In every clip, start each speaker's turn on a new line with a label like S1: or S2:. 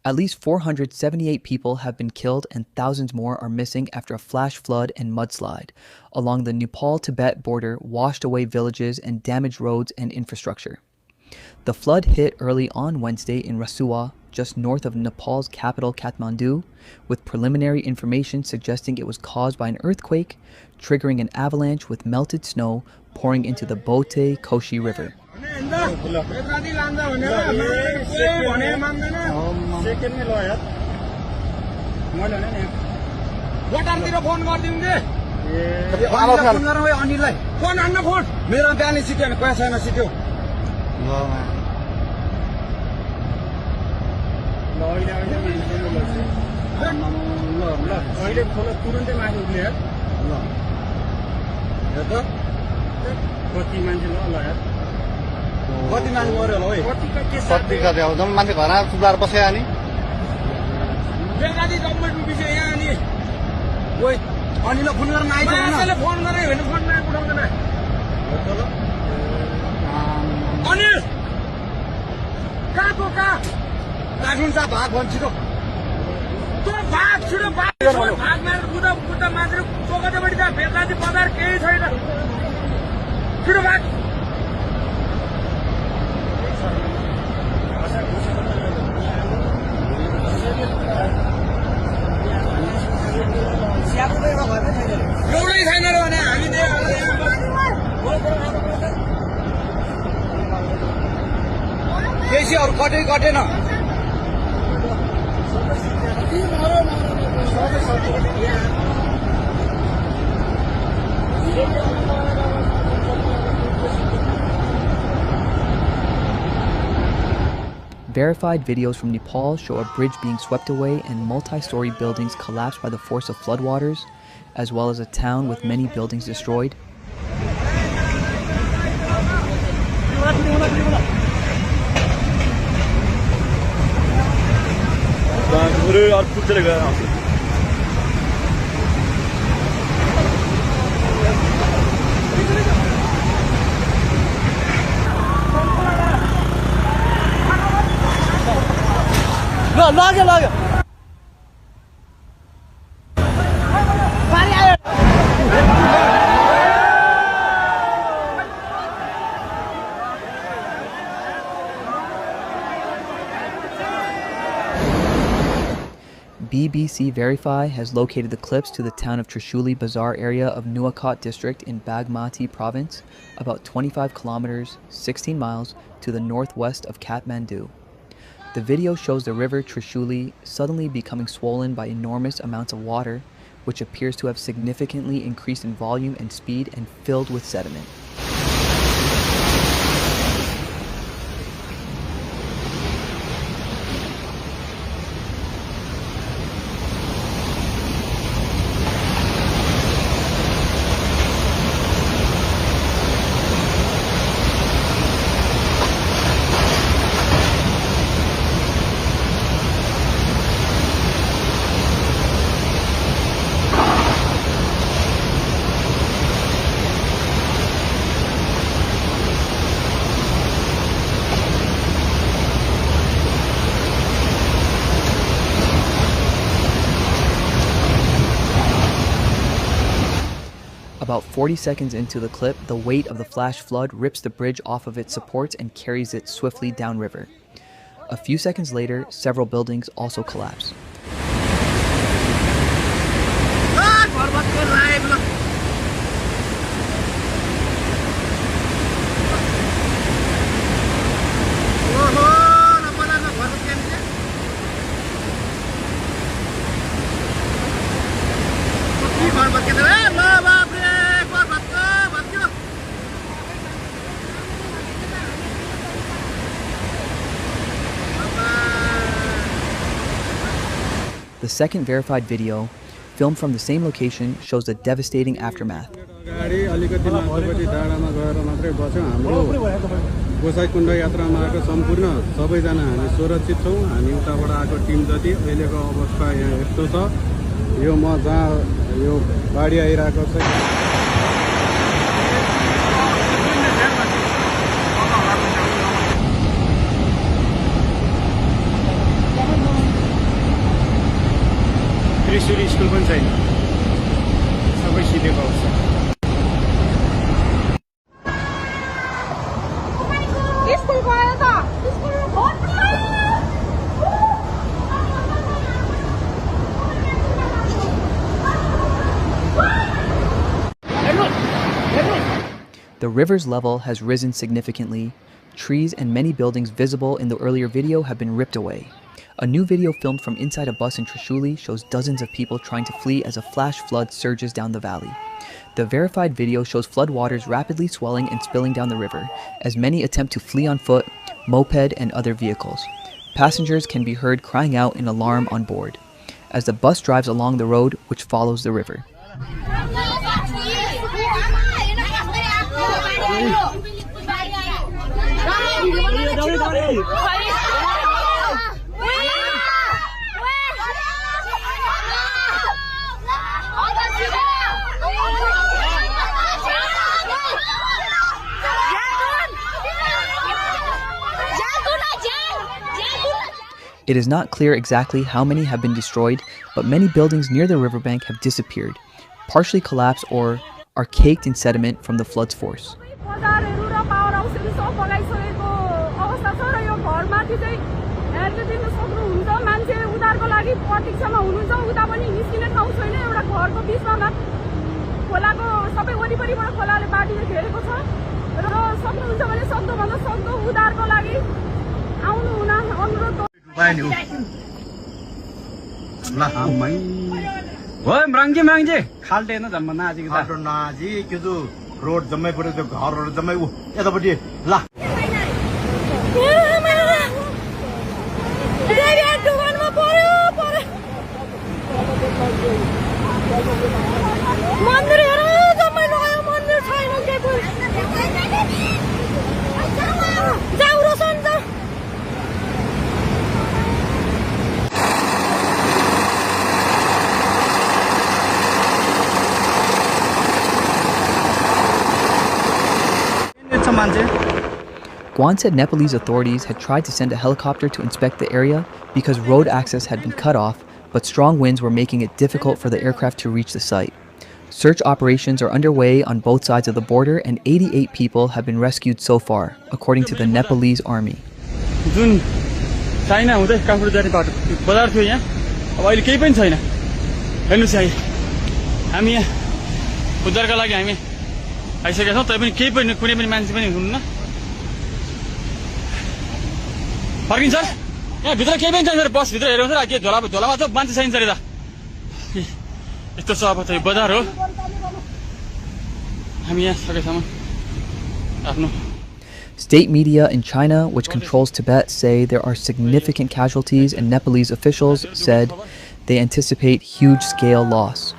S1: At least 478 people have been killed and thousands more are missing after a flash flood and mudslide along the Nepal-Tibet border washed away villages and damaged roads and infrastructure. The flood hit early on Wednesday in Rasuwa, just north of Nepal's capital Kathmandu, with preliminary information suggesting it was caused by an earthquake, triggering an avalanche with melted snow pouring into the Bhote Koshi River. Verified videos from Nepal show a bridge being swept away and multi-story buildings collapsed by the force of floodwaters, as well as a town with many buildings destroyed. BBC Verify has located the clips to the town of Trishuli Bazaar area of Nuwakot district in Bagmati province, about 25 kilometers, 16 miles to the northwest of Kathmandu. The video shows the river Trishuli suddenly becoming swollen by enormous amounts of water, which appears to have significantly increased in volume and speed and filled with sediment. About 40 seconds into the clip, the weight of the flash flood rips the bridge off of its supports and carries it swiftly downriver. A few seconds later, several buildings also collapse. The second verified video, filmed from the same location, shows the devastating aftermath.
S2: Gosaikunda यात्रामा आएको सम्पूर्ण सबैजना हामी सुरक्षित छौं हामी उताबाट आएको टिम जति अहिलेको अवस्था यहाँ यस्तो छ यो म जहाँ यो बाढी आइरहेको छ त्रिशुली स्कुल पनि छैन सबै सिधेको अवस्था
S1: The river's level has risen significantly. Trees and many buildings visible in the earlier video have been ripped away. A new video filmed from inside a bus in Trishuli shows dozens of people trying to flee as a flash flood surges down the valley. The verified video shows flood waters rapidly swelling and spilling down the river, as many attempt to flee on foot, moped, and other vehicles. Passengers can be heard crying out in alarm on board, as the bus drives along the road which follows the river. It is not clear exactly how many have been destroyed, but many buildings near the riverbank have disappeared, partially collapsed, or are caked in sediment from the flood's force.
S2: ओए मराङ्गे माङ्गे खाल्टे न जम्मा नाजिक खाल्टो Nazi के जो road जम्मै परे त्यो घरहरु जम्मै उ यतापटी ला
S3: मन्दिर हेर जम्मै लगायो मन्दिर छैन के को जाऊ रोशन जाऊ
S1: Guan said Nepalese authorities had tried to send a helicopter to inspect the area because road access had been cut off, but strong winds were making it difficult for the aircraft to reach the site. Search operations are underway on both sides of the border and 88 people have been rescued so far, according to the Nepalese army.
S2: Jun China हुँदै काठमाडौँ जाने बाटो बजार थियो यहाँ अब अहिले केही पनि छैन हेर्नुस् यहाँ हामी यहाँ उद्धारका लागि हामी आइसकेका छौं तैपनि केही पनि कुनै पनि मान्छे पनि हुनुहुन्न फर्किन्छ यहाँ भित्र केही पनि छैन बस भित्र हेर्नु के झोलामा त मान्छे छैन रे त यस्तो छ अब त बजार हो हामी यहाँ सकेसम्म आफ्नो
S1: State media in China, which controls Tibet, say there are significant casualties, and Nepalese officials said they anticipate huge-scale loss.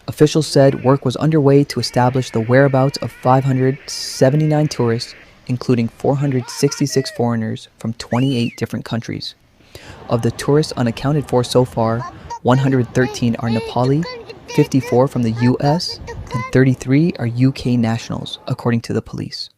S1: Officials said work was underway to establish the whereabouts of 579 tourists, including 466 foreigners from 28 different countries. Of the tourists unaccounted for so far, 113 are Nepali, 54 from the US, and 33 are UK nationals, according to the police.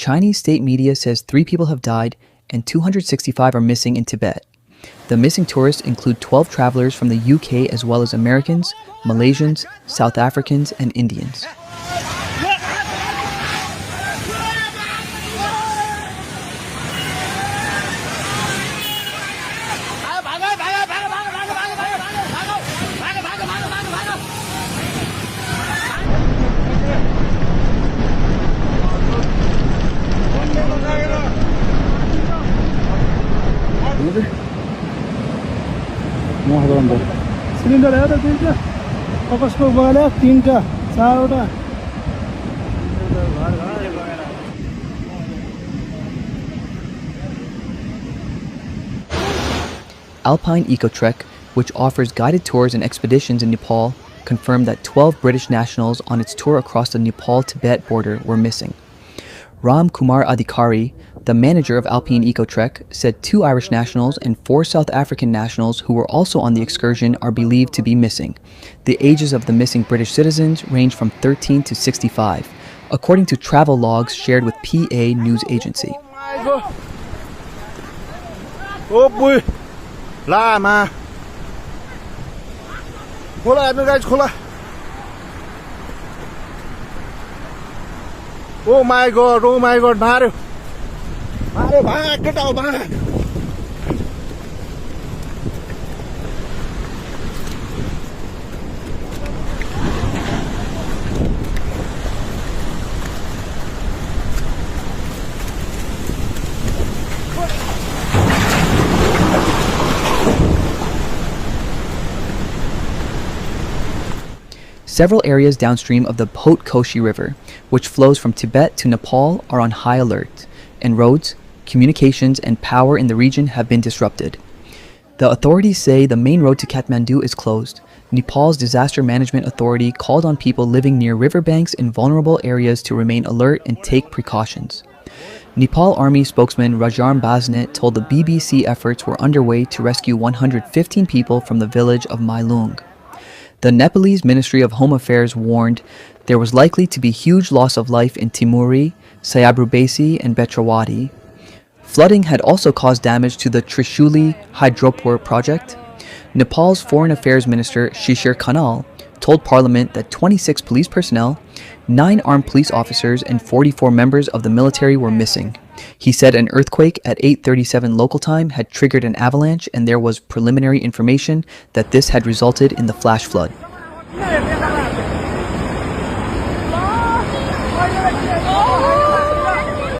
S1: Chinese state media says 3 people have died and 265 are missing in Tibet. The missing tourists include 12 travelers from the UK as well as Americans, Malaysians, South Africans, and Indians.
S4: Cylinder हेर दुईटा कपसको बगाल्यो तीनटा चारवटा
S1: Alpine Ecotrek, which offers guided tours and expeditions in Nepal, confirmed that 12 British nationals on its tour across the Nepal-Tibet border were missing. Ram Kumar Adhikari, the manager of Alpine Ecotrek, said 2 Irish nationals and 4 South African nationals who were also on the excursion are believed to be missing. The ages of the missing British citizens range from 13 to 65, according to travel logs shared with PA news agency.
S4: Oh my god, Mario, back, get out, back.
S1: Several areas downstream of the Bhote Koshi River, which flows from Tibet to Nepal, are on high alert, and roads, communications, and power in the region have been disrupted. The authorities say the main road to Kathmandu is closed. Nepal's Disaster Management Authority called on people living near riverbanks in vulnerable areas to remain alert and take precautions. Nepal Army spokesman Rajarm Basnet told the BBC efforts were underway to rescue 115 people from the village of Mailung. The Nepalese Ministry of Home Affairs warned there was likely to be huge loss of life in Timuri, Sayabrubesi, and Betrawadi. Flooding had also caused damage to the Trishuli hydropower project. Nepal's Foreign Affairs Minister Shishir Khanal told Parliament that 26 police personnel, 9 armed police officers, and 44 members of the military were missing. He said an earthquake at 8:37 local time had triggered an avalanche, and there was preliminary information that this had resulted in the flash flood.